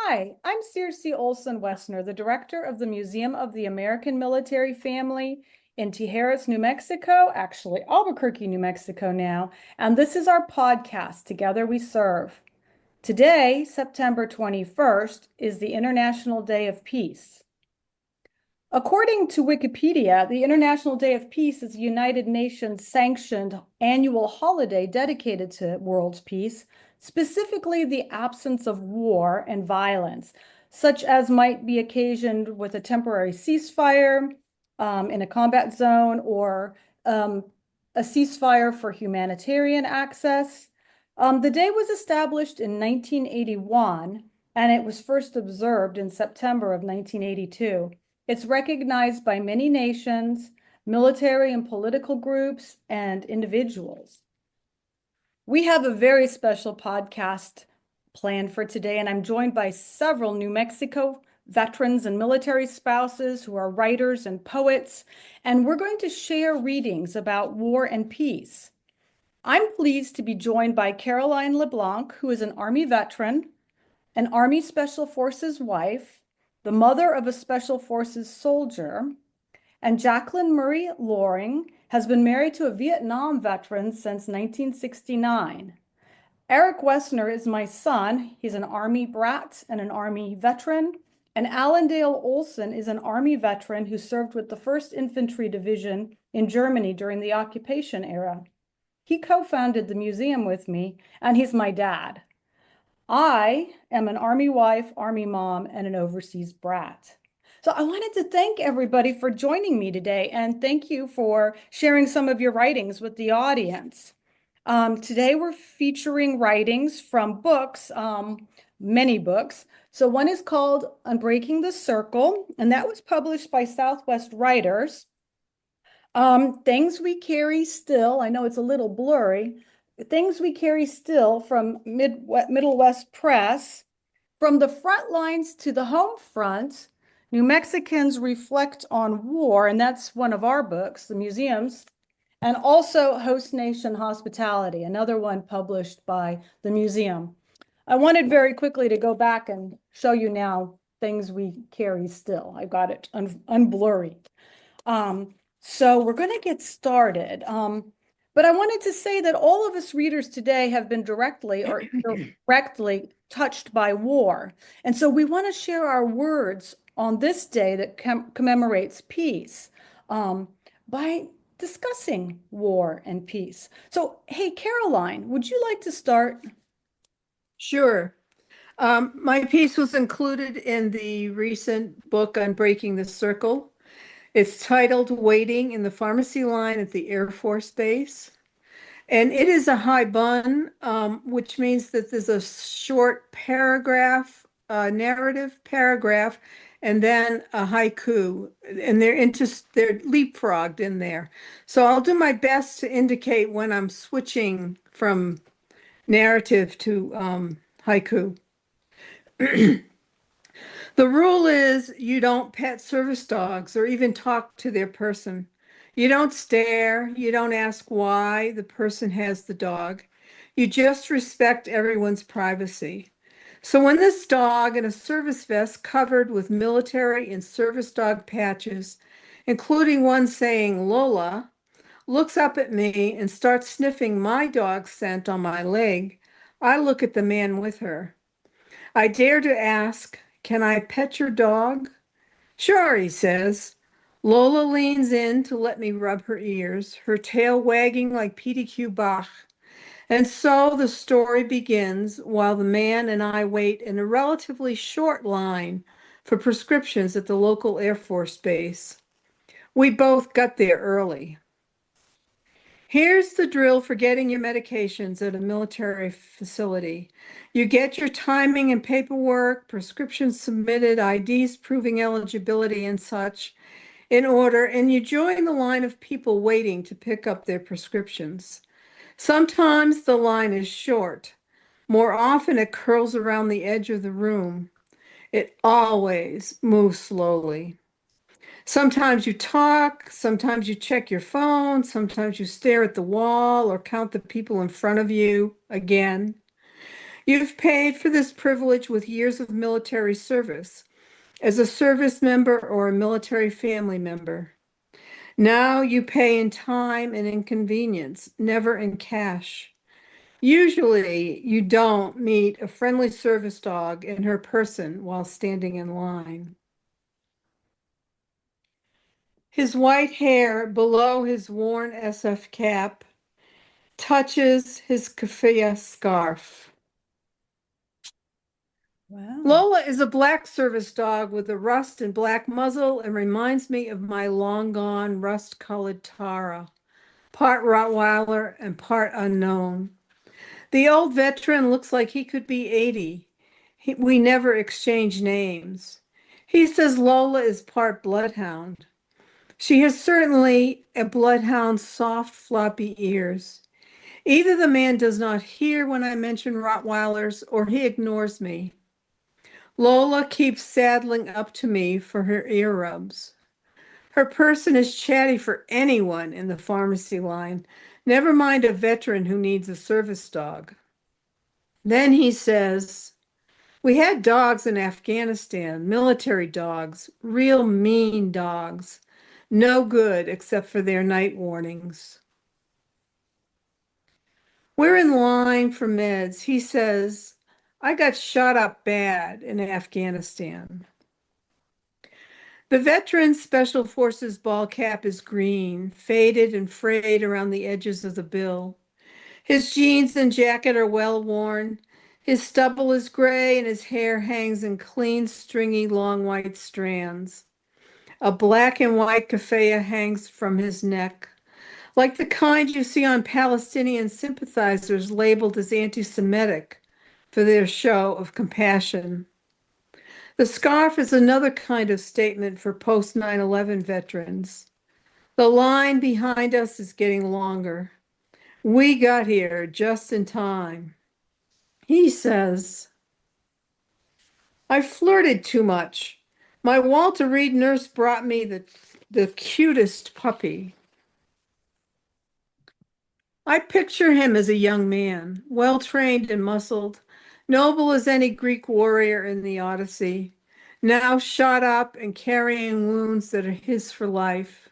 Hi, I'm Circe Olson Woessner, the director of the Museum of the American Military Family in Tijeras, New Mexico, actually Albuquerque, New Mexico now, and this is our podcast, Together We Serve. Today, September 21st, is the International Day of Peace. According to Wikipedia, the International Day of Peace is a United Nations sanctioned annual holiday dedicated to world peace, specifically the absence of war and violence, such as might be occasioned with a temporary ceasefire in a combat zone or a ceasefire for humanitarian access. The day was established in 1981, and it was first observed in September of 1982. It's recognized by many nations, military and political groups, and individuals. We have a very special podcast planned for today, and I'm joined by several New Mexico veterans and military spouses who are writers and poets, and we're going to share readings about war and peace. I'm pleased to be joined by Caroline LeBlanc, who is an Army veteran, an Army Special Forces wife, the mother of a Special Forces soldier, and Jacqueline Murray Loring has been married to a Vietnam veteran since 1969. Eric Woessner is my son. He's an Army brat and an Army veteran. And Allendale Olson is an Army veteran who served with the 1st Infantry Division in Germany during the occupation era. He co-founded the museum with me, and he's my dad. I am an Army wife, Army mom, and an overseas brat. So I wanted to thank everybody for joining me today, and thank you for sharing some of your writings with the audience. Today we're featuring writings from books, many books. So one is called Unbreaking the Circle, and that was published by Southwest Writers. Things We Carry Still, I know it's a little blurry, Things We Carry Still from MiddleWest Press. From the front lines to the home front, New Mexicans reflect on war, and that's one of our books, the museum's, and also Host Nation Hospitality, another one published by the museum. I wanted very quickly to go back and show you now Things We Carry Still. I've got it unblurry. So we're going to get started. But I wanted to say that all of us readers today have been directly or indirectly touched by war. And so we want to share our words on this day that commemorates peace by discussing war and peace. So, hey, Caroline, would you like to start? Sure. My piece was included in the recent book Unbreaking the Circle. It's titled Waiting in the Pharmacy Line at the Air Force Base. And it is a high bun, which means that there's a short paragraph, narrative paragraph, and then a haiku. And they're leapfrogged in there. So I'll do my best to indicate when I'm switching from narrative to haiku. The rule is you don't pet service dogs or even talk to their person. You don't stare, you don't ask why the person has the dog. You just respect everyone's privacy. So when this dog in a service vest covered with military and service dog patches, including one saying Lola, looks up at me and starts sniffing my dog's scent on my leg, I look at the man with her. I dare to ask, "Can I pet your dog?" "Sure," he says. Lola leans in to let me rub her ears, her tail wagging like PDQ Bach. And so the story begins while the man and I wait in a relatively short line for prescriptions at the local Air Force base. We both got there early. Here's the drill for getting your medications at a military facility. You get your timing and paperwork, prescriptions submitted, IDs proving eligibility and such in order, and you join the line of people waiting to pick up their prescriptions. Sometimes the line is short. More often it curls around the edge of the room. It always moves slowly. Sometimes you talk, sometimes you check your phone, sometimes you stare at the wall or count the people in front of you again. You've paid for this privilege with years of military service, as a service member or a military family member. Now you pay in time and inconvenience, never in cash. Usually, you don't meet a friendly service dog in her person while standing in line. His white hair below his worn SF cap touches his keffiyeh scarf. Wow. Lola is a black service dog with a rust and black muzzle and reminds me of my long gone rust-colored Tara, part Rottweiler and part unknown. The old veteran looks like he could be 80. We never exchange names. He says Lola is part bloodhound. She has certainly a bloodhound's soft, floppy ears. Either the man does not hear when I mention Rottweilers or he ignores me. Lola keeps saddling up to me for her ear rubs. Her person is chatty for anyone in the pharmacy line, never mind a veteran who needs a service dog. Then he says, "We had dogs in Afghanistan, military dogs, real mean dogs, no good except for their night warnings." We're in line for meds. He says, "I got shot up bad in Afghanistan." The Veterans Special Forces ball cap is green, faded and frayed around the edges of the bill. His jeans and jacket are well worn. His stubble is gray and his hair hangs in clean, stringy, long white strands. A black and white keffiyeh hangs from his neck, like the kind you see on Palestinian sympathizers labeled as anti-Semitic for their show of compassion. The scarf is another kind of statement for post 9/11 veterans. The line behind us is getting longer. We got here just in time. He says, "I flirted too much. My Walter Reed nurse brought me the cutest puppy." I picture him as a young man, well-trained and muscled, noble as any Greek warrior in the Odyssey, now shot up and carrying wounds that are his for life.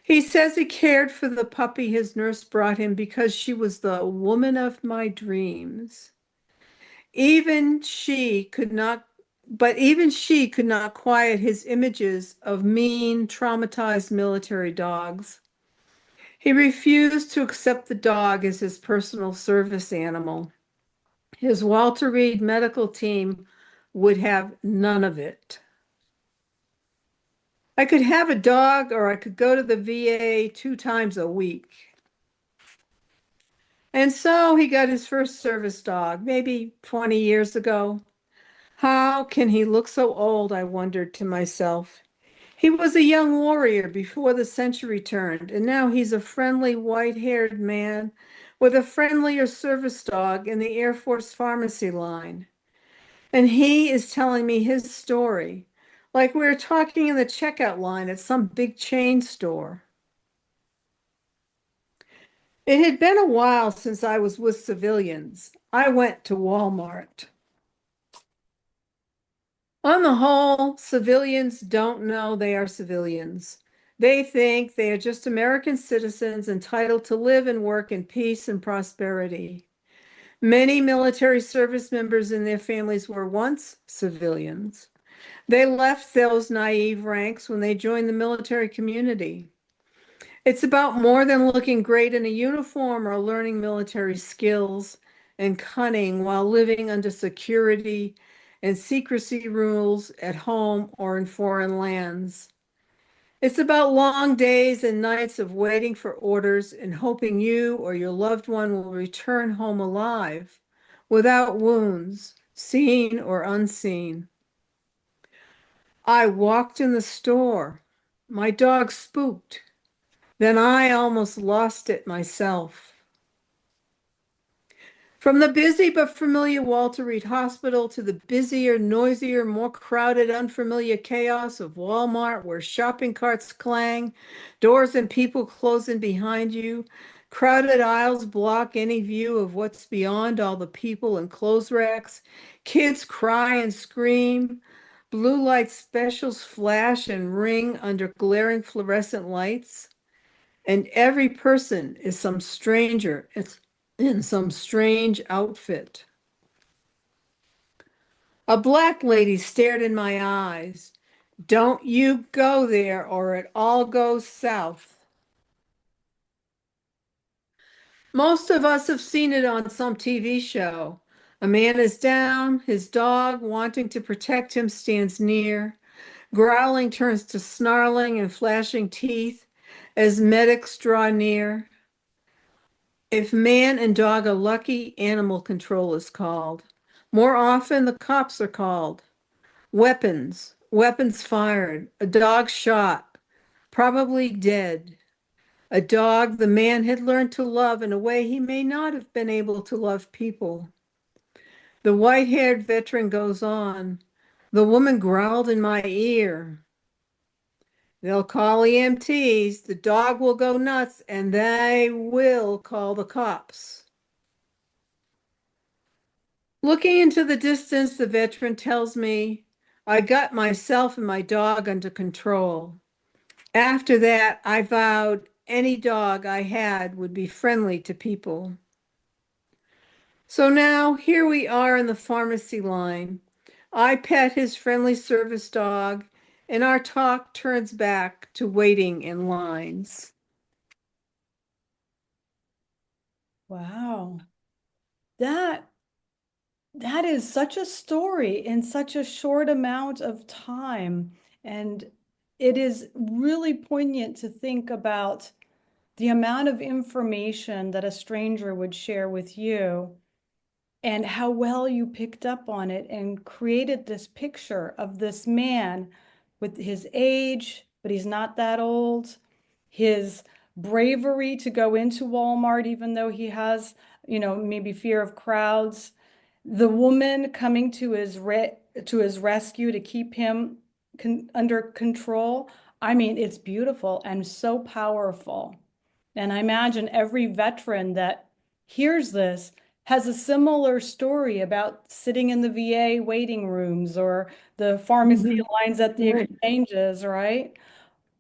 He says he cared for the puppy his nurse brought him because she was the woman of my dreams. Even she could not, but even she could not quiet his images of mean, traumatized military dogs. He refused to accept the dog as his personal service animal. His Walter Reed medical team would have none of it. I could have a dog or I could go to the VA 2 times a week. And so he got his first service dog, maybe 20 years ago. How can he look so old, I wondered to myself. He was a young warrior before the century turned, and now he's a friendly white-haired man with a friendlier service dog in the Air Force pharmacy line. And he is telling me his story, like we were talking in the checkout line at some big chain store. It had been a while since I was with civilians. I went to Walmart. On the whole, civilians don't know they are civilians. They think they are just American citizens entitled to live and work in peace and prosperity. Many military service members and their families were once civilians. They left those naive ranks when they joined the military community. It's about more than looking great in a uniform or learning military skills and cunning while living under security and secrecy rules at home or in foreign lands. It's about long days and nights of waiting for orders and hoping you or your loved one will return home alive, without wounds, seen or unseen. I walked in the store. My dog spooked. Then I almost lost it myself. From the busy but familiar Walter Reed Hospital to the busier, noisier, more crowded, unfamiliar chaos of Walmart, where shopping carts clang, doors and people closing behind you, Crowded aisles block any view of what's beyond all the people and clothes racks. Kids cry and scream. Blue light specials flash and ring under glaring fluorescent lights. And every person is some stranger. It's in some strange outfit. A black lady stared in my eyes. Don't you go there or it all goes south. Most of us have seen it on some TV show. A man is down, his dog, wanting to protect him, stands near. Growling turns to snarling and flashing teeth as medics draw near. If man and dog are lucky, animal control is called. More often, the cops are called. Weapons fired, a dog shot, probably dead. A dog the man had learned to love in a way he may not have been able to love people. The white-haired veteran goes on. The woman growled in my ear. They'll call EMTs, the dog will go nuts, and they will call the cops. Looking into the distance, the veteran tells me, I got myself and my dog under control. After that, I vowed any dog I had would be friendly to people. So now here we are in the pharmacy line. I pet his friendly service dog, and our talk turns back to waiting in lines. Wow. That that is such a story in such a short amount of time. And it is really poignant to think about the amount of information that a stranger would share with you and how well you picked up on it and created this picture of this man with his age, but he's not that old, his bravery to go into Walmart, even though he has, maybe fear of crowds, the woman coming to his rescue to keep him under control. I mean, it's beautiful and so powerful. And I imagine every veteran that hears this has a similar story about sitting in the VA waiting rooms or the pharmacy Mhm. lines at the Right. exchanges, right?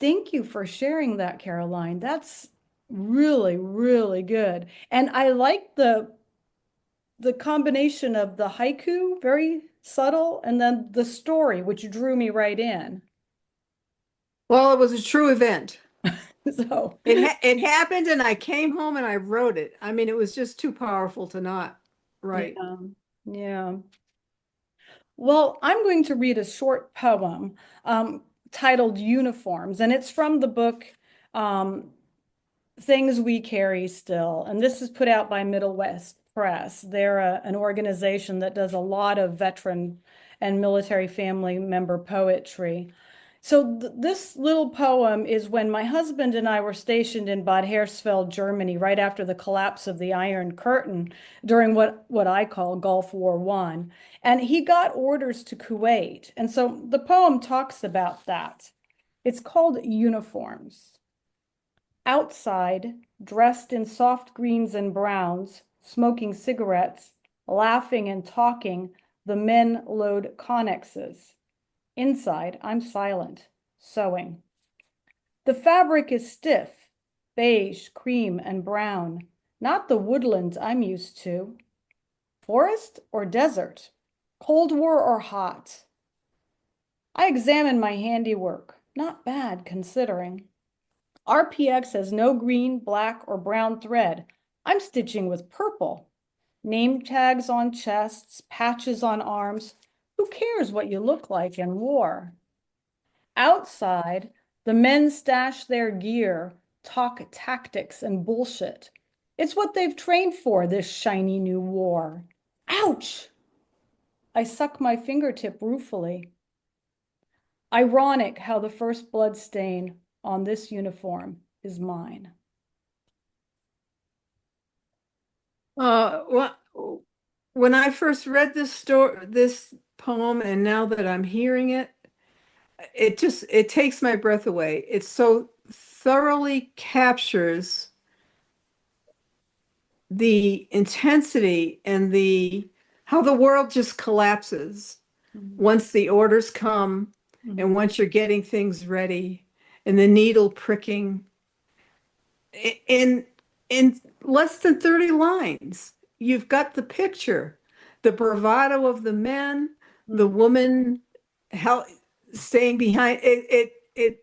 Thank you for sharing that, Caroline. That's really, really good. And I like the combination of the haiku, very subtle, and then the story, which drew me right in. Well, it was a true event. So, It happened, and I came home and I wrote it. I mean, it was just too powerful to not write. yeah, yeah. Well, I'm going to read a short poem titled Uniforms, and it's from the book um, Things We Carry Still. And this is put out by MiddleWest Press. They're an organization that does a lot of veteran and military family member poetry. So this little poem is when my husband and I were stationed in Bad Hersfeld, Germany, right after the collapse of the Iron Curtain during what I call Gulf War One. And he got orders to Kuwait. And so the poem talks about that. It's called Uniforms. Outside, dressed in soft greens and browns, smoking cigarettes, laughing and talking, the men load connexes. Inside, I'm silent, sewing. The fabric is stiff, beige, cream, and brown, not the woodland I'm used to. Forest or desert? Cold War or hot? I examine my handiwork, not bad considering. RPX has no green, black, or brown thread. I'm stitching with purple. Name tags on chests, patches on arms. Who cares what you look like in war? Outside, the men stash their gear, talk tactics and bullshit. It's what they've trained for, this shiny new war. Ouch! I suck my fingertip ruefully. Ironic how the first blood stain on this uniform is mine. When I first read this poem, and now that I'm hearing it, it takes my breath away. It so thoroughly captures the intensity and how the world just collapses once the orders come and once you're getting things ready and the needle pricking in less than 30 lines. You've got the picture, the bravado of the men, the woman staying behind. It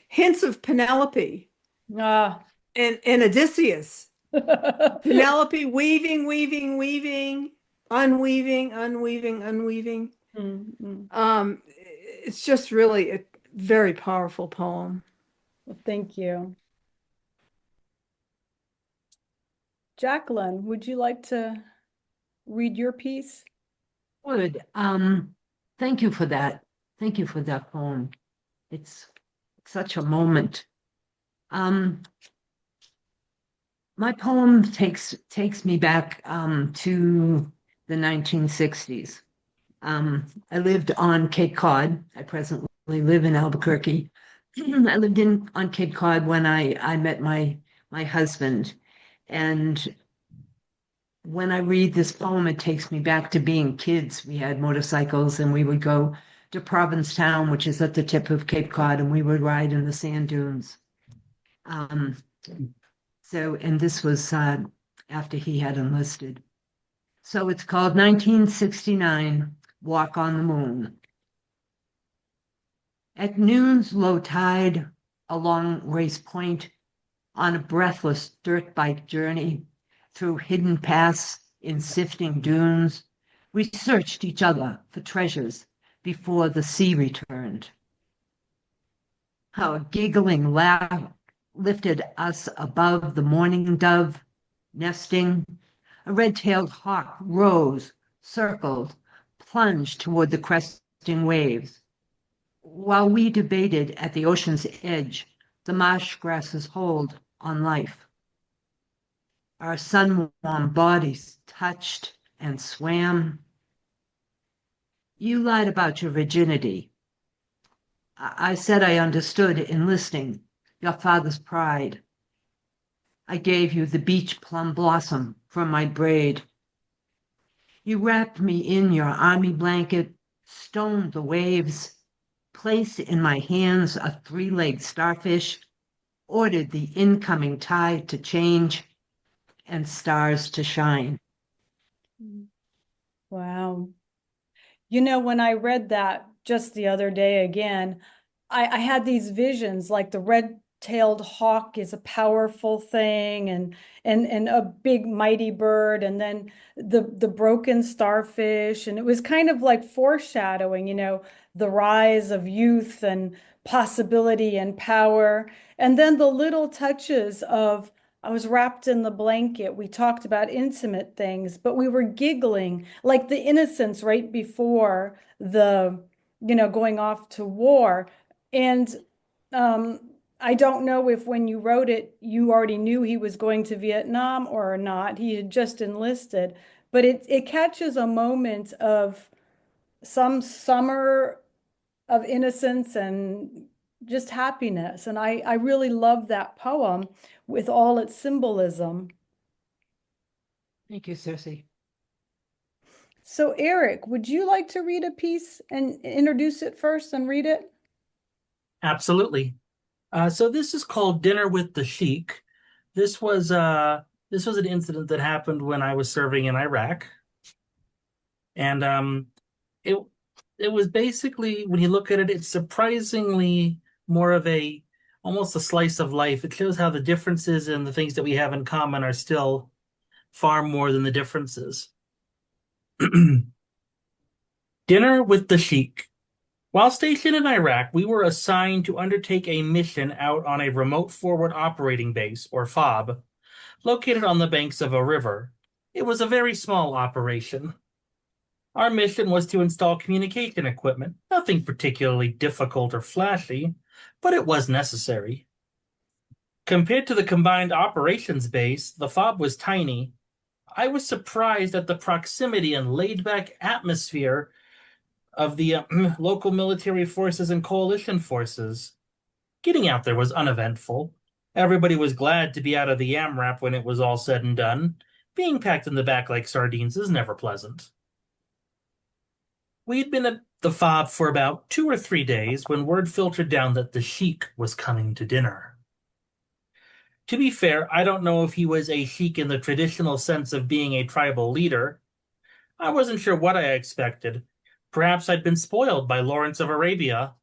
hints of Penelope Ah. and Odysseus. Penelope weaving, unweaving. It's just really a very powerful poem. Well, thank you. Jacqueline, would you like to read your piece? Would. Thank you for that. Thank you for that poem. It's such a moment. My poem takes me back to the 1960s. I lived on Cape Cod. I presently live in Albuquerque. I lived on Cape Cod when I met my husband. And when I read this poem, it takes me back to being kids. We had motorcycles and we would go to Provincetown, which is at the tip of Cape Cod, and we would ride in the sand dunes. And this was after he had enlisted. So it's called 1969, Walk on the Moon. At noon's low tide, along Race Point, on a breathless dirt bike journey through hidden paths in sifting dunes, we searched each other for treasures before the sea returned. Our giggling laugh lifted us above the mourning dove, nesting. A red-tailed hawk rose, circled, plunged toward the cresting waves. While we debated at the ocean's edge, the marsh grasses hold on life. Our sun-warmed bodies touched and swam. You lied about your virginity. I said I understood enlisting, your father's pride. I gave you the beach plum blossom from my braid. You wrapped me in your army blanket, stoned the waves, placed in my hands a three-legged starfish, ordered the incoming tide to change and stars to shine. Wow. You know, when I read that just the other day again, I had these visions like the red-tailed hawk is a powerful thing and a big mighty bird, and then the broken starfish. And it was kind of like foreshadowing, you know, the rise of youth and possibility and power. And then the little touches of I was wrapped in the blanket. We talked about intimate things, but we were giggling like the innocence right before the, you know, going off to war. And I don't know if when you wrote it, you already knew he was going to Vietnam or not. He had just enlisted, but it catches a moment of some summer of innocence and just happiness. And I really love that poem with all its symbolism. Thank you, Circe. So Eric, would you like to read a piece and introduce it first and read it? Absolutely. So this is called Dinner with the Sheik. This was an incident that happened when I was serving in Iraq. And it was basically, when you look at it, it's surprisingly more of almost a slice of life. It shows how the differences and the things that we have in common are still far more than the differences. Dinner with the Sheik. While stationed in Iraq, we were assigned to undertake a mission out on a remote forward operating base, or FOB, located on the banks of a river. It was a very small operation. Our mission was to install communication equipment, nothing particularly difficult or flashy, but it was necessary. Compared to the combined operations base, the FOB was tiny. I was surprised at the proximity and laid-back atmosphere of the local military forces and coalition forces. Getting out there was uneventful. Everybody was glad to be out of the AMRAP when it was all said and done. Being packed in the back like sardines is never pleasant. We'd been at the fob for about 2 or 3 days when word filtered down that the sheik was coming to dinner. To be fair, I don't know if he was a sheik in the traditional sense of being a tribal leader. I wasn't sure what I expected. Perhaps I'd been spoiled by Lawrence of Arabia.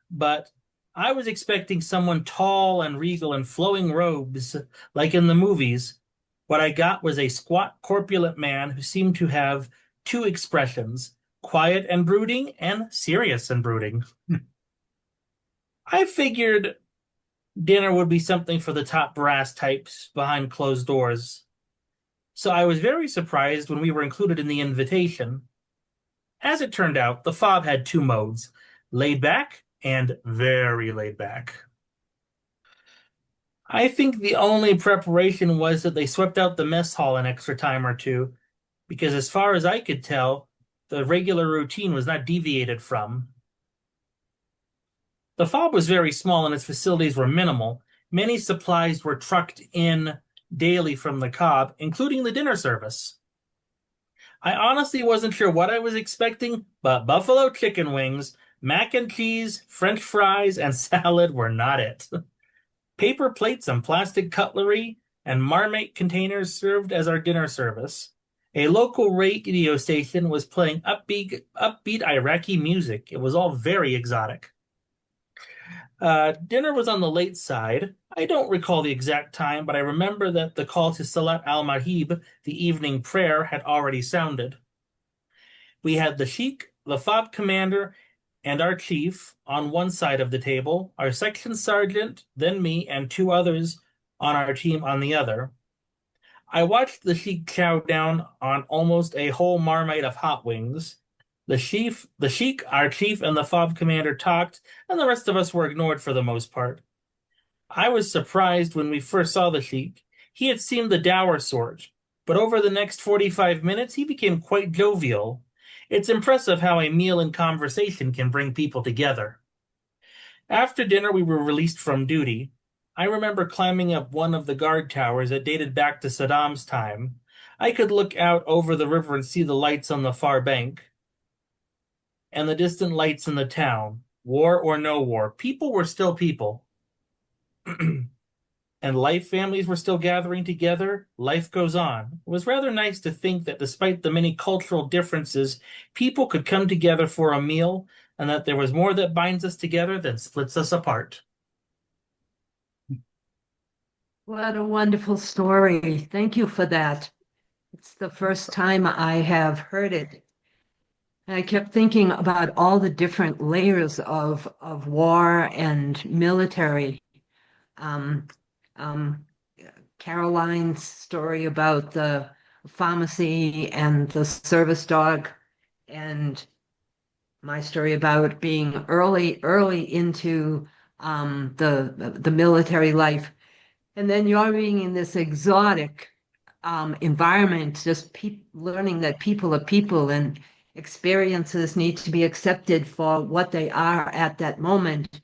But I was expecting someone tall and regal in flowing robes, like in the movies. What I got was a squat, corpulent man who seemed to have two expressions, quiet and brooding and serious and brooding. I figured dinner would be something for the top brass types behind closed doors. So I was very surprised when we were included in the invitation. As it turned out, the fob had two modes, laid back and very laid back. I think the only preparation was that they swept out the mess hall an extra time or two, because as far as I could tell, the regular routine was not deviated from. The fob was very small and its facilities were minimal. Many supplies were trucked in daily from the Cobb, including the dinner service. I honestly wasn't sure what I was expecting, but buffalo chicken wings, mac and cheese, French fries, and salad were not it. Paper plates and plastic cutlery and Marmite containers served as our dinner service. A local radio station was playing upbeat Iraqi music. It was all very exotic. Dinner was on the late side. I don't recall the exact time, but I remember that the call to Salat al-Mahib, the evening prayer, had already sounded. We had the sheik, the fob commander, and our chief on one side of the table, our section sergeant, then me, and two others on our team on the other. I watched the sheik chow down on almost a whole marmite of hot wings. The sheik, our chief, and the fob commander talked, and the rest of us were ignored for the most part. I was surprised when we first saw the sheik. He had seemed the dour sort, but over the next 45 minutes he became quite jovial. It's impressive how a meal and conversation can bring people together. After dinner, we were released from duty. I remember climbing up one of the guard towers that dated back to Saddam's time. I could look out over the river and see the lights on the far bank and the distant lights in the town. War or no war, people were still people. And families were still gathering together. Life goes on. It was rather nice to think that despite the many cultural differences, people could come together for a meal and that there was more that binds us together than splits us apart. What a wonderful story. Thank you for that. It's the first time I have heard it. I kept thinking about all the different layers of war and military. Caroline's story about the pharmacy and the service dog, and my story about being early into the military life. And then you're being in this exotic environment, just learning that people are people and experiences need to be accepted for what they are at that moment,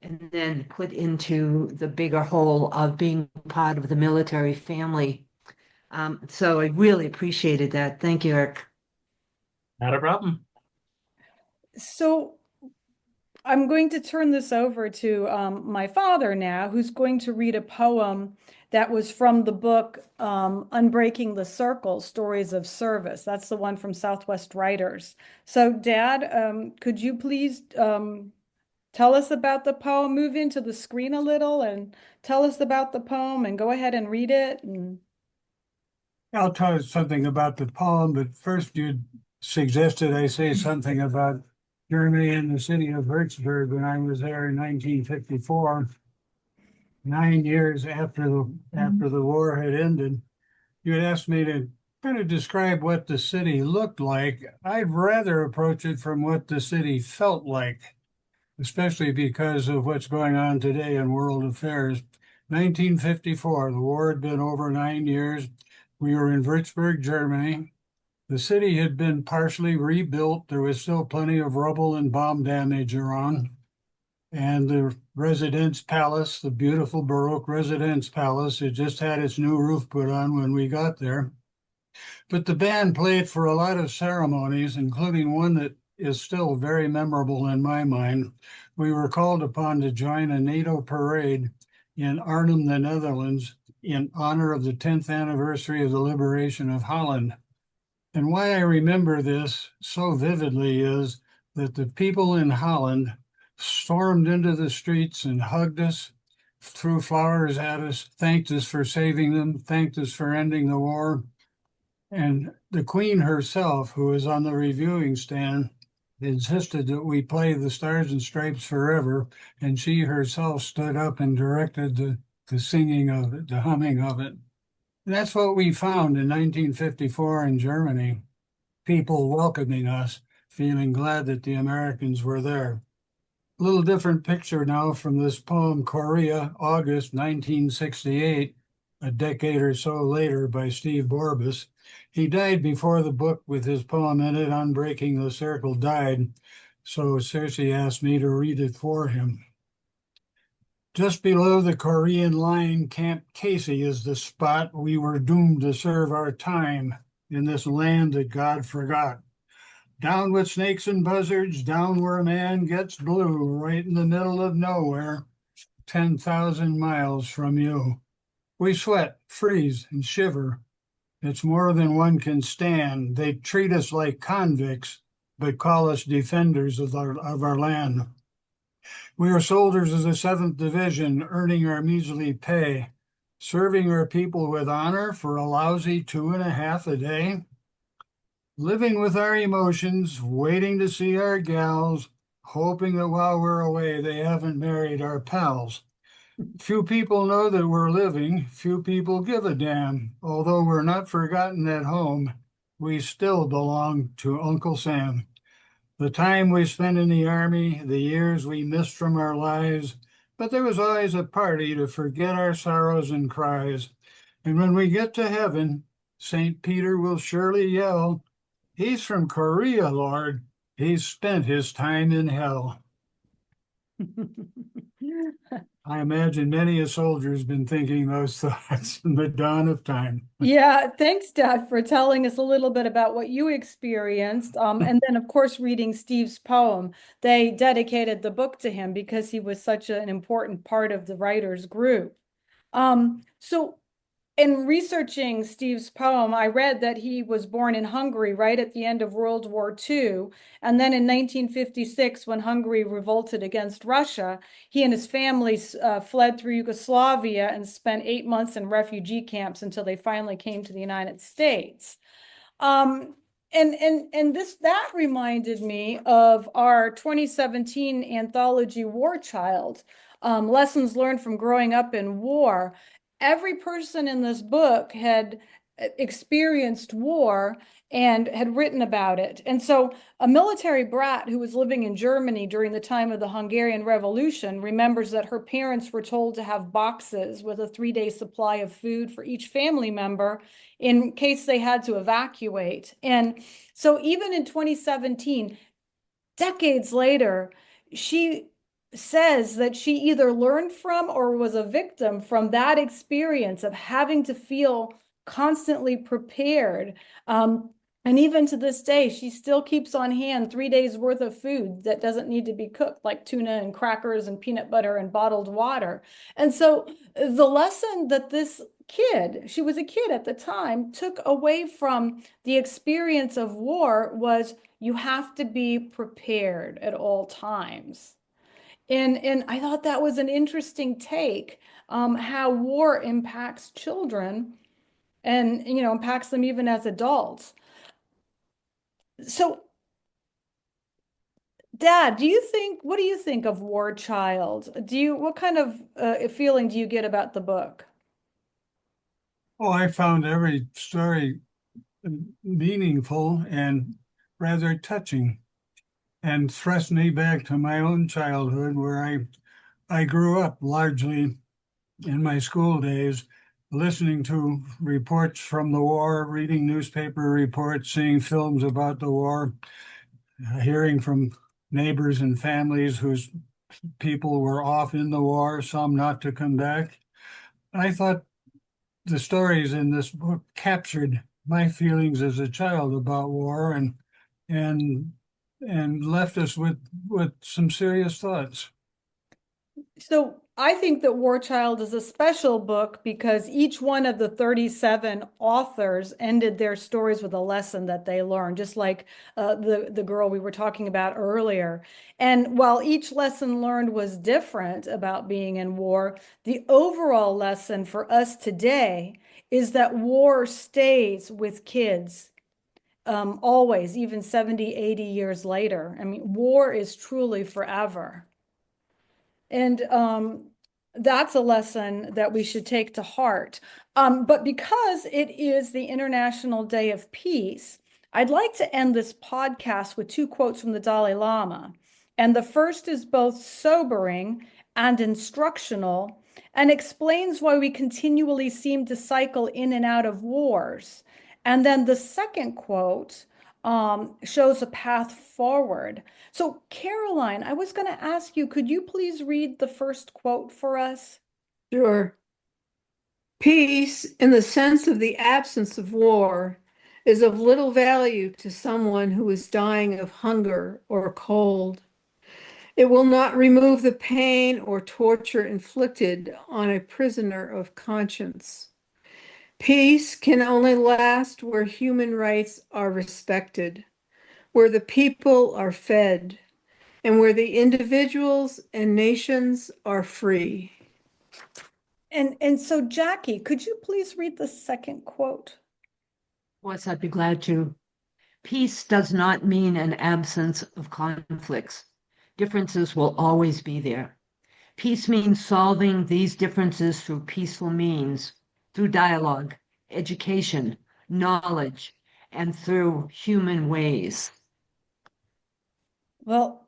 and then put into the bigger whole of being part of the military family. So I really appreciated that. Thank you, Eric. Not a problem. So I'm going to turn this over to my father now, who's going to read a poem that was from the book Unbreaking the Circle, Stories of Service. That's the one from Southwest Writers. So Dad, could you please tell us about the poem, move into the screen a little and tell us about the poem and go ahead and read it. I'll tell you something about the poem, but first you suggested I say something about Germany and the city of Würzburg when I was there in 1954, 9 years after the war had ended. You had asked me to kind of describe what the city looked like. I'd rather approach it from what the city felt like, especially because of what's going on today in world affairs. 1954, the war had been over 9 years. We were in Würzburg, Germany. The city had been partially rebuilt. There was still plenty of rubble and bomb damage around. And residence palace, the beautiful Baroque residence palace. It just had its new roof put on when we got there. But the band played for a lot of ceremonies, including one that is still very memorable in my mind. We were called upon to join a NATO parade in Arnhem, the Netherlands, in honor of the 10th anniversary of the liberation of Holland. And why I remember this so vividly is that the people in Holland stormed into the streets and hugged us, threw flowers at us, thanked us for saving them, thanked us for ending the war. And the Queen herself, who was on the reviewing stand, insisted that we play the Stars and Stripes Forever, and she herself stood up and directed the singing of it, the humming of it. And that's what we found in 1954 in Germany, people welcoming us, feeling glad that the Americans were there. A little different picture now from this poem, Korea, August 1968, a decade or so later by Steve Borbas. He died before the book with his poem in it, Unbreaking the Circle, died. So Circe asked me to read it for him. Just below the Korean line, Camp Casey is the spot we were doomed to serve our time in this land that God forgot. Down with snakes and buzzards, down where a man gets blue, right in the middle of nowhere, 10,000 miles from you. We sweat, freeze, and shiver. It's more than one can stand. They treat us like convicts, but call us defenders of our land. We are soldiers of the 7th Division, earning our measly pay, serving our people with honor for a lousy 2.5 a day, living with our emotions, waiting to see our gals, hoping that while we're away, they haven't married our pals. Few people know that we're living, few people give a damn. Although we're not forgotten at home, we still belong to Uncle Sam. The time we spent in the Army, the years we missed from our lives, but there was always a party to forget our sorrows and cries. And when we get to heaven, St. Peter will surely yell, "He's from Korea, Lord. He's spent his time in hell." I imagine many a soldier's been thinking those thoughts in the dawn of time. Yeah, thanks, Dad, for telling us a little bit about what you experienced. And then, of course, reading Steve's poem. They dedicated the book to him because he was such an important part of the writers group. So in researching Steve's poem, I read that he was born in Hungary right at the end of World War II. And then in 1956, when Hungary revolted against Russia, he and his family fled through Yugoslavia and spent 8 months in refugee camps until they finally came to the United States. And that reminded me of our 2017 anthology, War Child, Lessons Learned from Growing Up in War. Every person in this book had experienced war and had written about it. And so a military brat who was living in Germany during the time of the Hungarian Revolution remembers that her parents were told to have boxes with a 3-day supply of food for each family member in case they had to evacuate. And so even in 2017, decades later, she says that she either learned from or was a victim from that experience of having to feel constantly prepared. And even to this day, she still keeps on hand 3 days worth of food that doesn't need to be cooked, like tuna and crackers and peanut butter and bottled water. And so the lesson that this kid, she was a kid at the time, took away from the experience of war was you have to be prepared at all times. And I thought that was an interesting take, how war impacts children and, impacts them even as adults. So, Dad, what do you think of War Child? What kind of feeling do you get about the book? Oh, I found every story meaningful and rather touching, and thrust me back to my own childhood where I grew up largely in my school days, listening to reports from the war, reading newspaper reports, seeing films about the war, hearing from neighbors and families whose people were off in the war, some not to come back. I thought the stories in this book captured my feelings as a child about war and and left us with some serious thoughts. So I think that War Child is a special book because each one of the 37 authors ended their stories with a lesson that they learned, just like the girl we were talking about earlier. And while each lesson learned was different about being in war, the overall lesson for us today is that war stays with kids. Always, even 70, 80 years later. I mean, war is truly forever. And that's a lesson that we should take to heart. But because it is the International Day of Peace, I'd like to end this podcast with two quotes from the Dalai Lama. And the first is both sobering and instructional and explains why we continually seem to cycle in and out of wars. And then the second quote shows a path forward. So, Caroline, I was going to ask you, could you please read the first quote for us? Sure. Peace, in the sense of the absence of war, is of little value to someone who is dying of hunger or cold. It will not remove the pain or torture inflicted on a prisoner of conscience. Peace can only last where human rights are respected, where the people are fed, and where the individuals and nations are free. And so, Jackie, could you please read the second quote? Of course, I'd be glad to. Peace does not mean an absence of conflicts. Differences will always be there. Peace means solving these differences through peaceful means, through dialogue, education, knowledge, and through human ways. Well,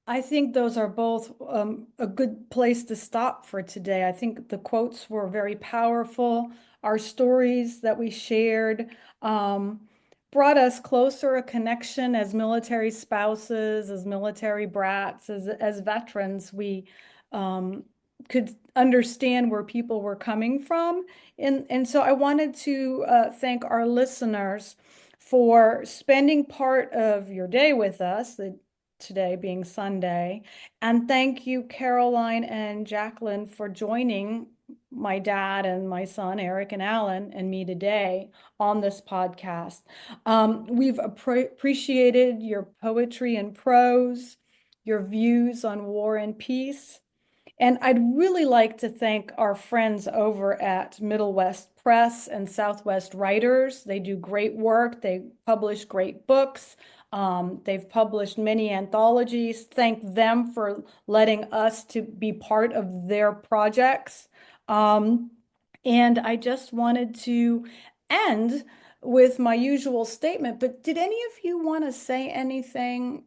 I think those are both a good place to stop for today. I think the quotes were very powerful. Our stories that we shared brought us closer, a connection as military spouses, as military brats, as veterans. We could understand where people were coming from. And so I wanted to thank our listeners for spending part of your day with us, today being Sunday. And thank you, Caroline and Jacqueline, for joining my dad and my son, Eric and Alan, and me today on this podcast. We've appreciated your poetry and prose, your views on war and peace. And I'd really like to thank our friends over at MiddleWest Press and Southwest Writers. They do great work. They publish great books. They've published many anthologies. Thank them for letting us to be part of their projects. And I just wanted to end with my usual statement, but did any of you want to say anything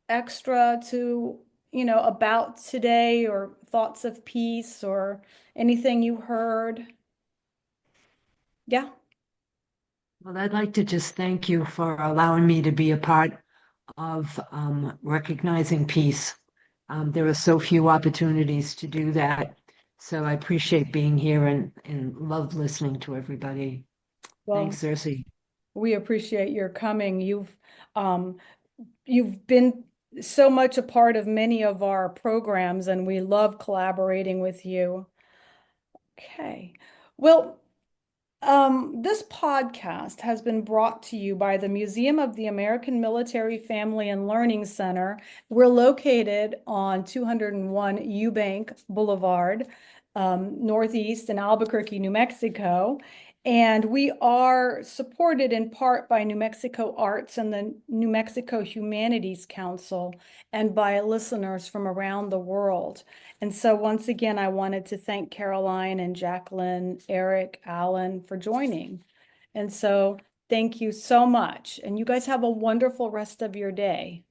extra to, about today, or thoughts of peace, or anything you heard? Yeah. Well, I'd like to just thank you for allowing me to be a part of recognizing peace. There are so few opportunities to do that. So I appreciate being here and love listening to everybody. Well, thanks, Circe. we appreciate your coming. You've been so much a part of many of our programs, and we love collaborating with you. Okay. Well, this podcast has been brought to you by the Museum of the American Military Family and Learning Center. We're located on 201 Eubank Boulevard, Northeast in Albuquerque, New Mexico. And we are supported in part by New Mexico Arts and the New Mexico Humanities Council, and by listeners from around the world. And so once again, I wanted to thank Caroline and Jacqueline, Eric, Alan for joining. And so thank you so much. And you guys have a wonderful rest of your day.